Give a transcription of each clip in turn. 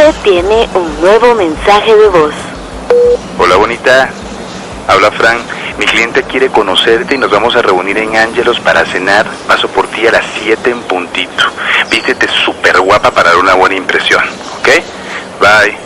Usted tiene un nuevo mensaje de voz. Hola, bonita. Habla Fran. Mi cliente quiere conocerte y nos vamos a reunir en Ángelos para cenar. Paso por ti a las 7 en puntito. Vístete súper guapa para dar una buena impresión, ¿ok? Bye.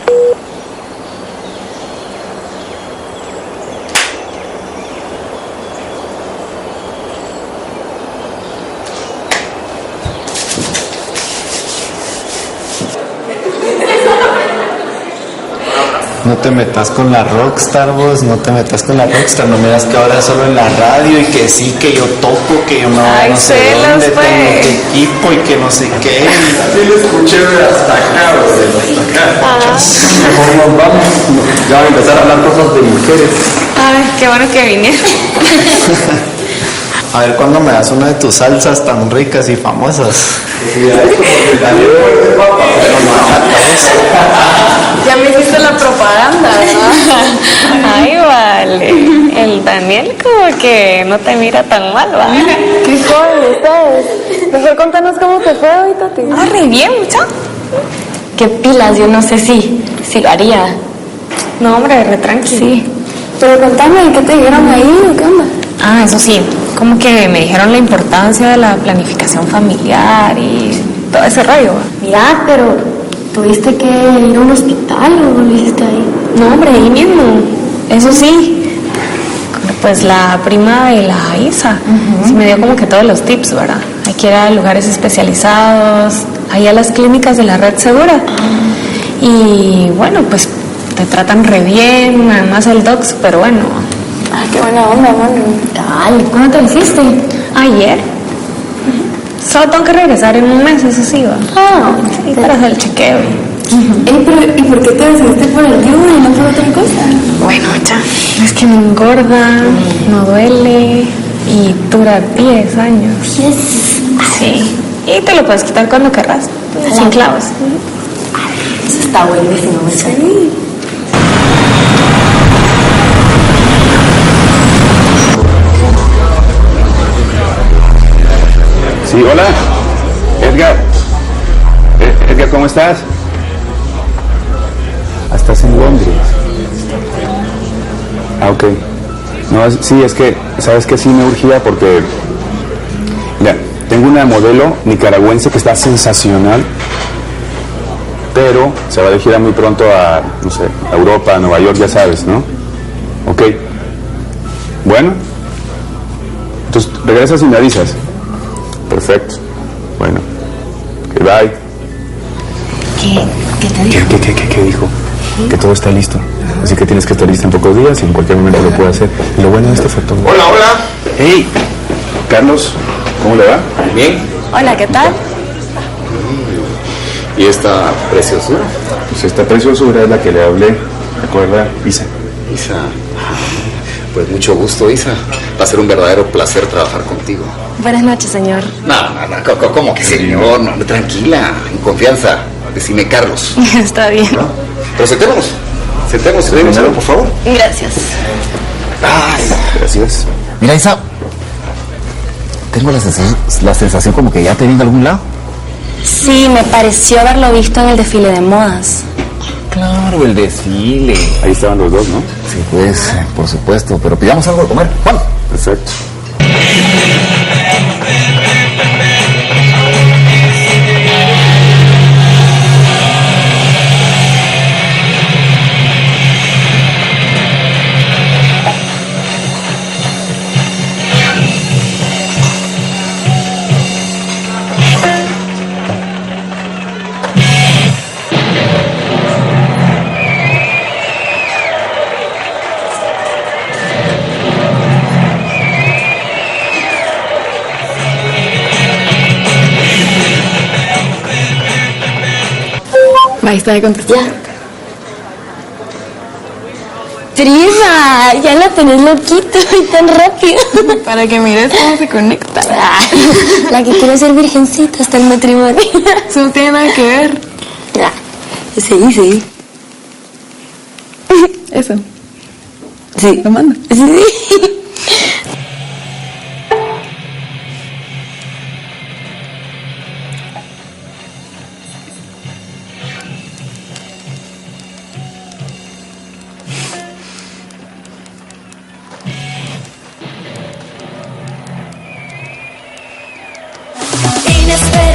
No te metas con la rockstar, vos, no te metas con la rockstar, no miras que ahora solo en la radio y que sí, que yo toco, que yo no sé dónde tengo qué equipo y que no sé qué. Sí lo escuché hasta acá, hasta acá. Mejor nos vamos, ya van a empezar a hablar cosas de mujeres. Ay, qué bueno que vinieron. A ver, ¿cuándo me das una de tus salsas tan ricas y famosas? Ya me hiciste la propaganda, ¿no? Ay, vale. El Daniel como que no te mira tan mal, ¿va? Qué joven ustedes. Mejor contanos cómo te fue hoy, Tati. Ah, re bien, mucho. Qué pilas, yo no sé si lo haría. No, hombre, re tranqui. Sí. Pero contame, ¿qué te dijeron ahí o qué onda? Ah, eso sí, como que me dijeron la importancia de la planificación familiar y todo ese rollo. Mira, pero ¿tuviste que ir a un hospital o lo hiciste ahí? No, hombre, ahí mismo. Eso sí, pues la prima de la Isa sí me dio como que todos los tips, ¿verdad? Hay que ir a lugares especializados, ahí a las clínicas de la Red Segura. Y bueno, pues te tratan re bien, además el doc súper bueno. Ah, qué buena onda, mano. Dale, ¿cuándo te lo hiciste? Ayer. Solo tengo que regresar en un mes, eso sí, va. Ah, sí, para hacer el chequeo. ¿Y por qué te decidiste por el yoga y no por otra cosa? Bueno, ya, es que no engorda, no duele y dura 10 años. Yes. Sí, y te lo puedes quitar cuando querrás, sin clavos. Eso está buenísimo, ¿verdad? Sí. Sí, hola. Edgar. Edgar, ¿cómo estás? ¿Estás en Londres? Ah, ok. No, sí, es que, ¿sabes qué? Sí me urgía porque... Mira, tengo una modelo nicaragüense que está sensacional, pero se va de gira muy pronto a, no sé, a Europa, a Nueva York, ya sabes, ¿no? Ok. Bueno. Entonces, regresas y me avisas. Perfecto. Bueno. Ok, bye. ¿Qué te dijo? ¿Qué dijo? Que todo está listo. Así que tienes que estar lista en pocos días y en cualquier momento lo puede hacer. Y lo bueno de esto fue todo. Hola, hola. Hey, Carlos, ¿cómo le va? Bien. Hola, ¿qué tal? ¿Y esta preciosura? Pues esta preciosura es la que le hablé. ¿Recuerda, Isa? Isa. Pues mucho gusto, Isa. Va a ser un verdadero placer trabajar contigo. Buenas noches, señor. No, ¿cómo que señor? No, tranquila, en confianza. Decime Carlos. Está bien. ¿No? Pero sentémonos y pedimos algo, por favor. Gracias. Ay, Gracias. Mira, Isa, tengo la sensación como que ya te vi en algún lado. Sí, me pareció haberlo visto en el desfile de modas. Claro, el desfile. Ahí estaban los dos, ¿no? Sí, pues, por supuesto, pero pidamos algo de comer. Juan. Perfecto. Ahí está de contestar. Prima, ya la tenés loquito y tan rápido. Para que mires cómo se conecta. La que quiere ser virgencita hasta el matrimonio. Eso no tiene nada que ver. Sí. Eso. Sí. Lo mando. Sí. espera.